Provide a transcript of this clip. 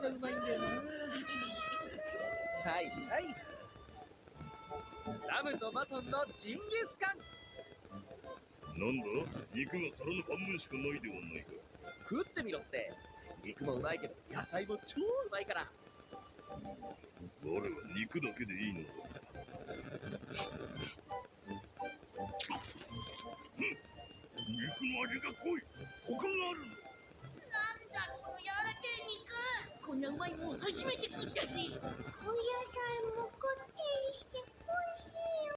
れがうまいんだよな。はいはい。ラムとバトンのジンギスカン。なんだ、肉が皿の半分しかないではないか。食ってみろって。肉もうまいけど野菜も超うまいから。我は肉だけでいいのだ。肉の味が濃い。コクがある。なんだこの柔らかい肉。こんなうまいもん初めて食ったぜ。お野菜もこってりして